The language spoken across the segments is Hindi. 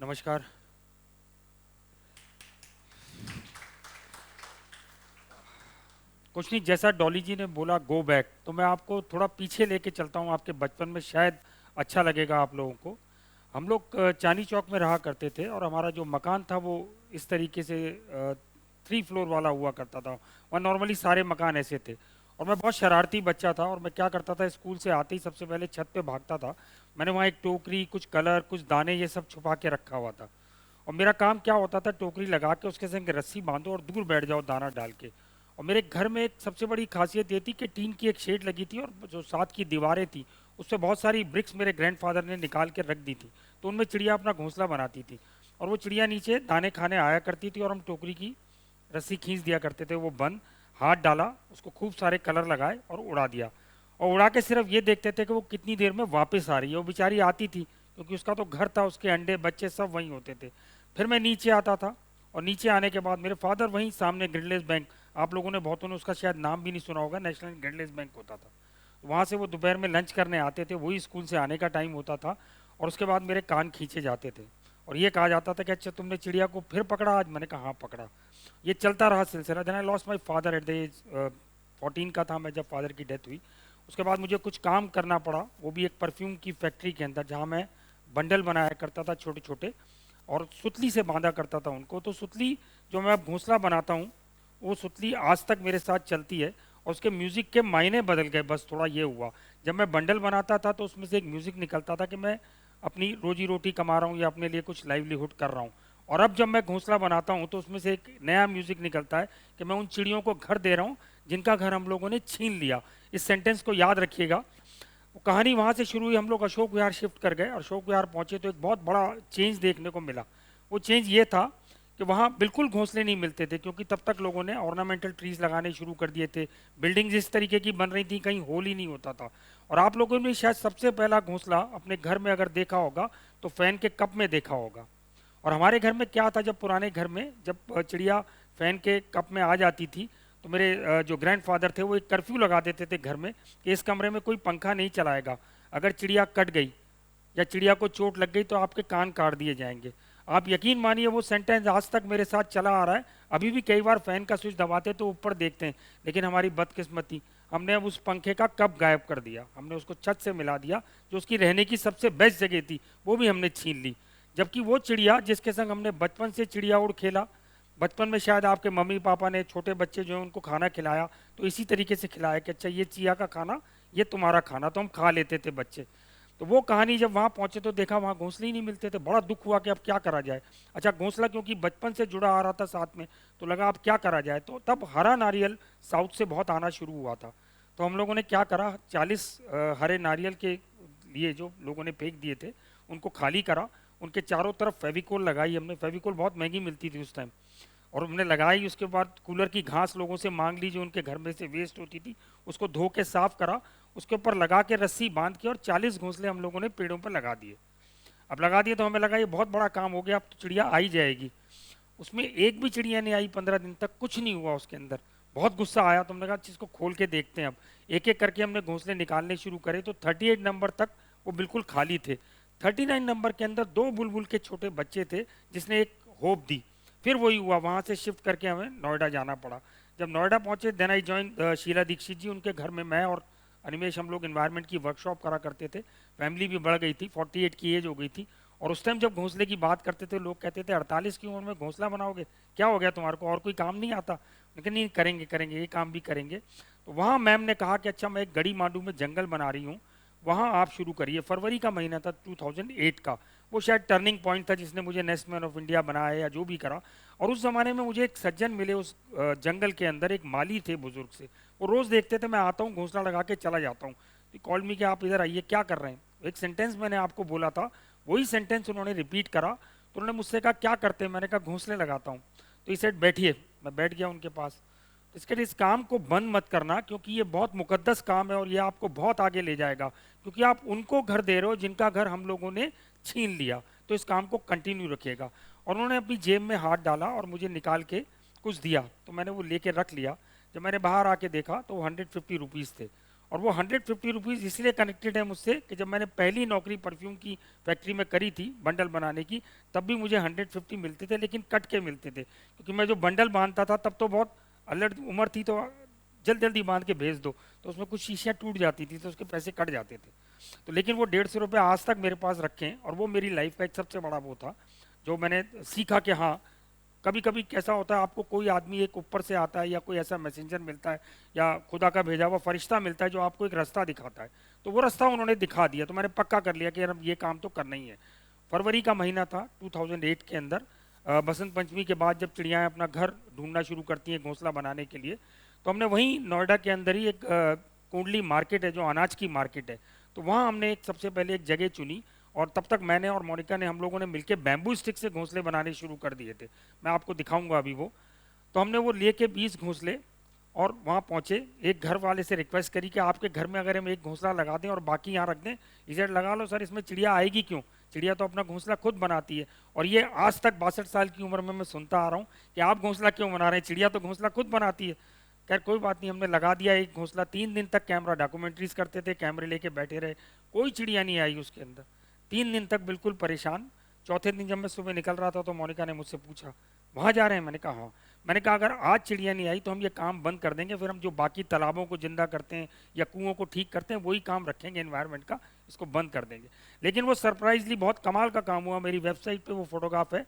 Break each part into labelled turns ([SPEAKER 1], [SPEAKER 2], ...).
[SPEAKER 1] नमस्कार। कुछ नहीं, जैसा डॉली जी ने बोला गो बैक, तो मैं आपको थोड़ा पीछे लेके चलता हूँ आपके बचपन में, शायद अच्छा लगेगा आप लोगों को। हम लोग चांदनी चौक में रहा करते थे और हमारा जो मकान था वो इस तरीके से 3 फ्लोर वाला हुआ करता था। वहाँ नॉर्मली सारे मकान ऐसे थे। और मैं बहुत शरारती बच्चा था और मैं क्या करता था, स्कूल से आते ही सबसे पहले छत पे भागता था। मैंने वहाँ एक टोकरी, कुछ कलर, कुछ दाने, ये सब छुपा के रखा हुआ था। और मेरा काम क्या होता था, टोकरी लगा के उसके संग रस्सी बांधो और दूर बैठ जाओ दाना डाल के। और मेरे घर में एक सबसे बड़ी खासियत ये थी कि टीन की एक शेड लगी थी और जो साथ की दीवारें थी उस पर बहुत सारी ब्रिक्स मेरे ग्रैंडफादर ने निकाल के रख दी थी। तो उनमें चिड़िया अपना घोंसला बनाती थी और वो चिड़िया नीचे दाने खाने आया करती थी और हम टोकरी की रस्सी खींच दिया करते थे, वो बंद, हाथ डाला, उसको खूब सारे कलर लगाए और उड़ा दिया। और उड़ा के सिर्फ ये देखते थे कि वो कितनी देर में वापस आ रही है। वो बेचारी आती थी क्योंकि उसका तो घर था, उसके अंडे बच्चे सब वहीं होते थे। फिर मैं नीचे आता था और नीचे आने के बाद मेरे फादर वहीं सामने ग्रिंडलेस बैंक, आप लोगों ने बहुतों ने उसका शायद नाम भी नहीं सुना होगा, नेशनल ग्रिंडलेस बैंक होता था। वहाँ से वो दोपहर में लंच करने आते थे, वही स्कूल से आने का टाइम होता था। और उसके बाद मेरे कान खींचे जाते थे और ये कहा जाता था कि अच्छा तुमने चिड़िया को फिर पकड़ा आज। मैंने कहा हाँ पकड़ा। ये चलता रहा सिलसिला। Then I lost my father at the age 14 का था मैं जब फादर की डेथ हुई। उसके बाद मुझे कुछ काम करना पड़ा, वो भी एक परफ्यूम की फैक्ट्री के अंदर, जहाँ मैं बंडल बनाया करता था छोटे छोटे और सुतली से बांधा करता था उनको। तो सुतली जो मैं अब घोंसला बनाता हूँ वो सुतली आज तक मेरे साथ चलती है और उसके म्यूज़िक के मायने बदल गए, बस थोड़ा ये हुआ। जब मैं बंडल बनाता था तो उसमें से एक म्यूज़िक निकलता था कि मैं अपनी रोजी रोटी कमा रहा हूँ या अपने लिए कुछ लाइवलीहुड कर रहा हूँ। और अब जब मैं घोंसला बनाता हूँ तो उसमें से एक नया म्यूज़िक निकलता है कि मैं उन चिड़ियों को घर दे रहा हूँ जिनका घर हम लोगों ने छीन लिया। इस सेंटेंस को याद रखिएगा। वो कहानी वहाँ से शुरू हुई, हम लोग अशोक विहार शिफ्ट कर गए और अशोक विहार पहुँचे तो एक बहुत बड़ा चेंज देखने को मिला। वो चेंज ये था कि वहाँ बिल्कुल घोंसले नहीं मिलते थे क्योंकि तब तक लोगों ने ऑर्नामेंटल ट्रीज लगाने शुरू कर दिए थे। बिल्डिंग्स इस तरीके की बन रही थी, कहीं होल ही नहीं होता था। और आप लोगों ने शायद सबसे पहला घोंसला अपने घर में अगर देखा होगा तो फैन के कप में देखा होगा। और हमारे घर में क्या था, जब पुराने घर में जब चिड़िया फैन के कप में आ जाती थी तो मेरे जो ग्रैंडफादर थे वो एक कर्फ्यू लगा देते थे घर में कि इस कमरे में कोई पंखा नहीं चलाएगा। अगर चिड़िया कट गई या चिड़िया को चोट लग गई तो आपके कान काट दिए जाएंगे। आप यकीन मानिए वो सेंटेंस आज तक मेरे साथ चला आ रहा है। अभी भी कई बार फैन का स्विच दबाते तो ऊपर देखते हैं, लेकिन हमारी बदकिस्मती, हमने अब उस पंखे का कप गायब कर दिया, हमने उसको छत से मिला दिया। जो उसकी रहने की सबसे बेस्ट जगह थी वो भी हमने छीन ली। जबकि वो चिड़िया जिसके संग हमने बचपन से चिड़िया उड़ खेला, बचपन में शायद आपके मम्मी पापा ने छोटे बच्चे जो है उनको खाना खिलाया तो इसी तरीके से खिलाया कि अच्छा ये चिया का खाना, ये तुम्हारा खाना, तो हम खा लेते थे बच्चे। तो वो कहानी जब वहाँ पहुंचे तो देखा वहाँ घोंसले ही नहीं मिलते थे। बड़ा दुख हुआ कि अब क्या करा जाए। अच्छा घोंसला क्योंकि बचपन से जुड़ा आ रहा था साथ में, तो लगा अब क्या करा जाए। तो तब हरा नारियल साउथ से बहुत आना शुरू हुआ था। तो हम लोगों ने क्या करा, 40 हरे नारियल के लिए जो लोगों ने फेंक दिए थे उनको खाली करा। उनके चारों तरफ फेविकोल लगाई हमने, फेविकोल बहुत महंगी मिलती थी उस टाइम, और हमने लगाई। उसके बाद कूलर की घास लोगों से मांग ली जो उनके घर में से वेस्ट होती थी, उसको धो के साफ करा, उसके ऊपर लगा के रस्सी बांध के और 40 घोंसले हम लोगों ने पेड़ों पर लगा दिए। अब लगा दिए तो हमें लगा ये बहुत बड़ा काम हो गया, अब तो चिड़िया आ ही जाएगी। उसमें एक भी चिड़िया नहीं आई, 15 दिन तक कुछ नहीं हुआ उसके अंदर। बहुत गुस्सा आया, तो हमने कहा चीज़ को खोल के देखते हैं। अब एक एक करके हमने घोंसले निकालने शुरू करे तो 38 नंबर तक वो बिल्कुल खाली थे। 39 नंबर के अंदर दो बुलबुल के छोटे बच्चे थे जिसने एक होप दी। फिर वही हुआ, वहाँ से शिफ्ट करके हमें नोएडा जाना पड़ा। जब नोएडा पहुंचे then I join Sheila Dikshit ji, उनके घर में मैं और अनिमेश हम लोग इन्वायरमेंट की वर्कशॉप करा करते थे। फैमिली भी बढ़ गई थी, 48 की एज हो गई थी। और उस टाइम जब घोंसले की बात करते थे लोग कहते थे 48 की उम्र में घोंसला बनाओगे, क्या हो गया तुम्हारे को, और कोई काम नहीं आता। लेकिन नहीं, करेंगे करेंगे, ये काम भी करेंगे। तो वहाँ मैम ने कहा कि अच्छा मैं एक गड़ी मांडू में जंगल बना रही हूँ, वहाँ आप शुरू करिए। फरवरी का महीना था 2008 का। वो शायद टर्निंग पॉइंट था जिसने मुझे नेक्स्ट मैन ऑफ इंडिया बनाया या जो भी करा। और उस ज़माने में मुझे एक सज्जन मिले उस जंगल के अंदर, एक माली थे बुजुर्ग से। वो रोज़ देखते थे मैं आता हूँ घोंसला लगा के चला जाता हूँ, तो कॉल मी कि आप इधर आइए, क्या कर रहे हैं। एक सेंटेंस मैंने आपको बोला था, वही सेंटेंस उन्होंने रिपीट करा। तो उन्होंने मुझसे कहा क्या करते हैं, मैंने कहा घोंसले लगाता हूँ। तो इस सेट बैठिए, मैं बैठ गया उनके पास। तो इसके लिए इस काम को बंद मत करना क्योंकि ये बहुत मुकद्दस काम है और ये आपको बहुत आगे ले जाएगा, क्योंकि आप उनको घर दे रहे हो जिनका घर हम लोगों ने छीन लिया। तो इस काम को कंटिन्यू रखिएगा। और उन्होंने अपनी जेब में हाथ डाला और मुझे निकाल के कुछ दिया, तो मैंने वो लेके रख लिया। जब मैंने बाहर आके देखा तो वो 150 रुपीज़ थे। और वो 150 रुपीज़ इसलिए कनेक्टेड है मुझसे कि जब मैंने पहली नौकरी परफ्यूम की फैक्ट्री में करी थी बंडल बनाने की, तब भी मुझे 150 मिलते थे, लेकिन कट के मिलते थे, क्योंकि मैं जो बंडल बांधता था तब तो बहुत अलर्ट उम्र थी, तो जल्दी जल्दी बांध के भेज दो, तो उसमें कुछ शीशियाँ टूट जाती थी तो उसके पैसे कट जाते थे। तो लेकिन वो 150 रुपये आज तक मेरे पास रखे हैं, और वो मेरी लाइफ का एक सबसे बड़ा वो था जो मैंने सीखा कि हाँ, कभी कभी कैसा होता है, आपको कोई आदमी एक ऊपर से आता है या कोई ऐसा मैसेंजर मिलता है या खुदा का भेजा हुआ फरिश्ता मिलता है जो आपको एक रास्ता दिखाता है, तो वो रास्ता उन्होंने दिखा दिया, तो मैंने पक्का कर लिया कि यार ये काम तो करना ही है। फरवरी का महीना था 2008 के अंदर, बसंत पंचमी के बाद जब चिड़ियाएँ अपना घर ढूंढना शुरू करती हैं घोंसला बनाने के लिए, तो हमने वहीं नोएडा के अंदर ही एक कोंडली मार्केट है जो अनाज की मार्केट है, तो वहाँ हमने एक सबसे पहले एक जगह चुनी, और तब तक मैंने और मोनिका ने हम लोगों ने मिलकर बैम्बू स्टिक से घोंसले बनाने शुरू कर दिए थे। मैं आपको दिखाऊंगा अभी वो। तो हमने वो लिए के 20 घोंसले, और वहाँ पहुँचे, एक घर वाले से रिक्वेस्ट करी कि आपके घर में अगर हम एक घोंसला लगा दें और बाकी यहाँ रख दें, इसे लगा लो सर, इसमें चिड़िया आएगी क्यों, चिड़िया तो अपना घोंसला खुद बनाती है। और ये आज तक 62 साल की उम्र में मैं सुनता आ रहा हूँ कि आप घोंसला क्यों बना रहे हैं, चिड़िया तो घोंसला खुद बनाती है। खैर कोई बात नहीं, हमने लगा दिया एक घोंसला। 3 दिन तक कैमरा डॉक्यूमेंट्रीज करते थे, कैमरे लेके बैठे रहे, कोई चिड़िया नहीं आई उसके अंदर, 3 दिन तक बिल्कुल परेशान। चौथे दिन जब मैं सुबह निकल रहा था तो मोनिका ने मुझसे पूछा, वहाँ जा रहे हैं? मैंने कहा हाँ। मैंने कहा अगर आज चिड़िया नहीं आई तो हम ये काम बंद कर देंगे, फिर हम जो बाकी तालाबों को जिंदा करते हैं या कुओं को ठीक करते हैं वही काम रखेंगे एनवायरनमेंट का, इसको बंद कर देंगे। लेकिन वो सरप्राइजली बहुत कमाल का काम हुआ। मेरी वेबसाइट पे वो फोटोग्राफ है।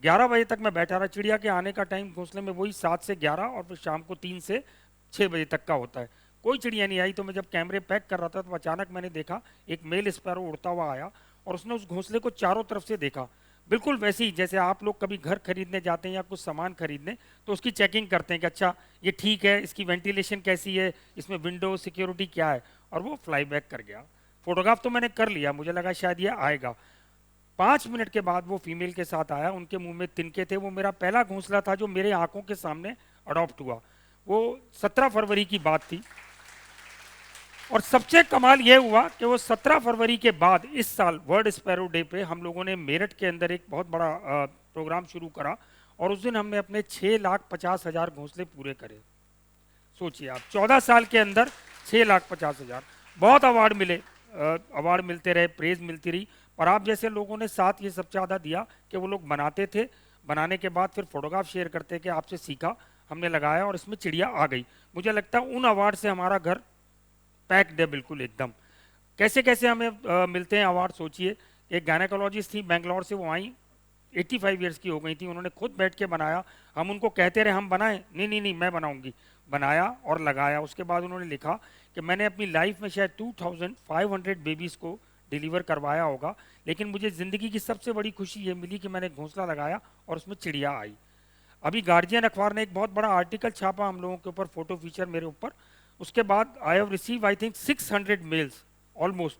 [SPEAKER 1] 11 बजे तक मैं बैठा रहा, चिड़िया के आने का टाइम घोंसले में वही 7 से 11 और फिर शाम को 3 से 6 बजे तक का होता है, कोई चिड़िया नहीं आई। तो मैं जब कैमरे पैक कर रहा था तो अचानक मैंने देखा एक मेल स्पैरो उड़ता हुआ आया, और उसने उस घोंसले को चारों तरफ से देखा, बिल्कुल वैसे ही जैसे आप लोग कभी घर खरीदने जाते हैं या कुछ सामान खरीदने, तो उसकी चेकिंग करते हैं कि अच्छा ये ठीक है, इसकी वेंटिलेशन कैसी है, इसमें विंडो सिक्योरिटी क्या है, और वो फ्लाई बैक कर गया। फोटोग्राफ तो मैंने कर लिया, मुझे लगा शायद ये आएगा। 5 मिनट के बाद वो फीमेल के साथ आया, उनके मुंह में तिनके थे। वो मेरा पहला घोंसला था जो मेरे आंखों के सामने अडॉप्ट हुआ। वो 17 फरवरी की बात थी, और सबसे कमाल ये हुआ कि वो 17 फरवरी के बाद इस साल वर्ल्ड स्पैरो डे पे हम लोगों ने मेरठ के अंदर एक बहुत बड़ा प्रोग्राम शुरू करा, और उस दिन हमने अपने 6,50,000 घोंसले पूरे करे। सोचिए आप, 14 साल के अंदर 6,50,000। बहुत अवार्ड मिले, अवार्ड मिलते रहे, प्रेज मिलती रही, पर आप जैसे लोगों ने साथ ये सबसे ज़्यादा दिया कि वो लोग बनाते थे, बनाने के बाद फिर फोटोग्राफ शेयर करते कि आपसे सीखा, हमने लगाया और इसमें चिड़िया आ गई। मुझे लगता है उन अवार्ड से हमारा घर पैक्ड है बिल्कुल एकदम। कैसे कैसे हमें मिलते हैं अवार्ड, सोचिए। एक गायनेकोलॉजिस्ट थी बेंगलोर से, वो आई, 85 ईयर्स की हो गई थी, उन्होंने खुद बैठ के बनाया। हम उनको कहते रहे हम बनाएं, नहीं नहीं नहीं मैं बनाऊंगी, बनाया और लगाया। उसके बाद उन्होंने लिखा कि मैंने अपनी लाइफ में शायद 2500 बेबीज़ को डिलीवर करवाया होगा, लेकिन मुझे ज़िंदगी की सबसे बड़ी खुशी ये मिली कि मैंने घोंसला लगाया और उसमें चिड़िया आई। अभी गार्जियन अखबार ने एक बहुत बड़ा आर्टिकल छापा हम लोगों के ऊपर, फोटो फीचर मेरे ऊपर। उसके बाद I have receive I think 600 mails almost,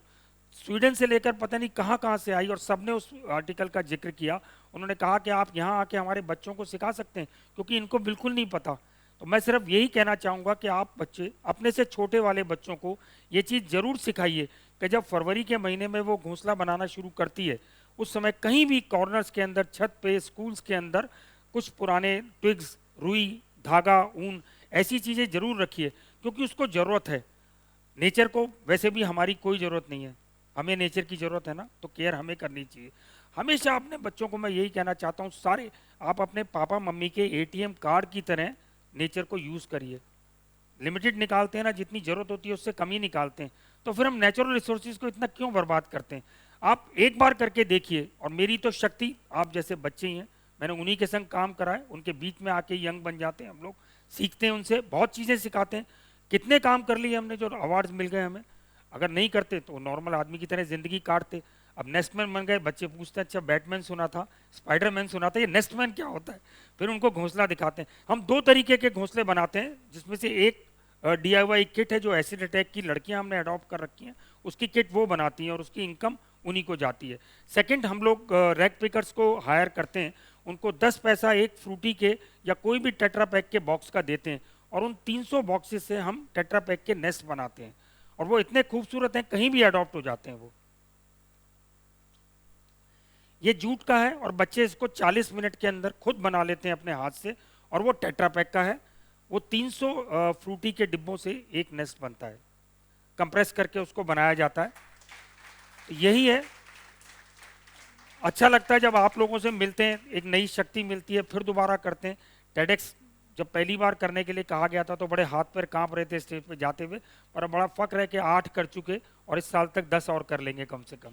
[SPEAKER 1] Sweden से लेकर पता नहीं कहाँ कहाँ से आई, और सबने उस आर्टिकल का जिक्र किया। उन्होंने कहा कि आप यहाँ आके हमारे बच्चों को सिखा सकते हैं, क्योंकि इनको बिल्कुल नहीं पता। तो मैं सिर्फ यही कहना चाहूँगा कि आप बच्चे, अपने से छोटे वाले बच्चों को ये चीज़ ज़रूर सिखाइए कि जब फरवरी के महीने में वो घोंसला बनाना शुरू करती है, उस समय कहीं भी कॉर्नर्स के अंदर, छत पे, स्कूल्स के अंदर कुछ पुराने ट्विग्स, रुई, धागा, ऊन, ऐसी चीज़ें ज़रूर रखिए, क्योंकि उसको ज़रूरत है। नेचर को वैसे भी हमारी कोई ज़रूरत नहीं है, हमें नेचर की ज़रूरत है ना, तो केयर हमें करनी चाहिए। हमेशा अपने बच्चों को मैं यही कहना चाहता हूँ, सारे आप अपने पापा मम्मी के एटीएम कार्ड की तरह नेचर को यूज़ करिए। लिमिटेड निकालते हैं ना, जितनी ज़रूरत होती है उससे कम ही निकालते हैं, तो फिर हम नेचुरल रिसोर्सेज को इतना क्यों बर्बाद करते हैं। आप एक बार करके देखिए, और मेरी तो शक्ति आप जैसे बच्चे ही हैं, मैंने उन्हीं के संग काम करा है, उनके बीच में आके यंग बन जाते हैं हम लोग, सीखते हैं उनसे, बहुत चीज़ें सिखाते हैं। कितने काम कर लिए हमने जो अवार्ड्स मिल गए हमें, अगर नहीं करते तो नॉर्मल आदमी की तरह ज़िंदगी काटते। अब नेस्टमैन बन गए, बच्चे पूछते हैं अच्छा बैटमैन सुना था, स्पाइडरमैन सुना था, ये नेस्टमैन क्या होता है, फिर उनको घोंसला दिखाते हैं। हम 2 तरीके के घोंसले बनाते हैं, जिसमें से एक DIY किट है जो एसिड अटैक की लड़कियां हमने अडॉप्ट कर रखी हैं, उसकी किट वो बनाती हैं और उसकी इनकम उन्हीं को जाती है। सेकंड, हम लोग रैक पिकर्स को हायर करते हैं, उनको 10 पैसा एक फ्रूटी के या कोई भी टेट्रा पैक के बॉक्स का देते हैं, और उन 300 बॉक्सेस से हम टेट्रा पैक के नेस्ट बनाते हैं, और वो इतने खूबसूरत हैं कहीं भी अडॉप्ट हो जाते हैं वो। ये जूट का है और बच्चे इसको 40 मिनट के अंदर खुद बना लेते हैं अपने हाथ से, और वो टेट्रा पैक का है। वो 300 फ्रूटी के डिब्बों से एक नेस्ट बनता है। कंप्रेस करके उसको बनाया जाता है। तो यही है, अच्छा लगता है जब आप लोगों से मिलते हैं, एक नई शक्ति मिलती है, फिर दोबारा करते हैं। टेडेक्स जब पहली बार करने के लिए कहा गया था तो बड़े हाथ पैर कांप रहे थे स्टेज पे जाते हुए, और बड़ा फक्र है कि 8 कर चुके और इस साल तक 10 और कर लेंगे कम से कम।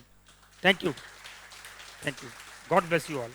[SPEAKER 1] Thank you, thank you, God bless you all.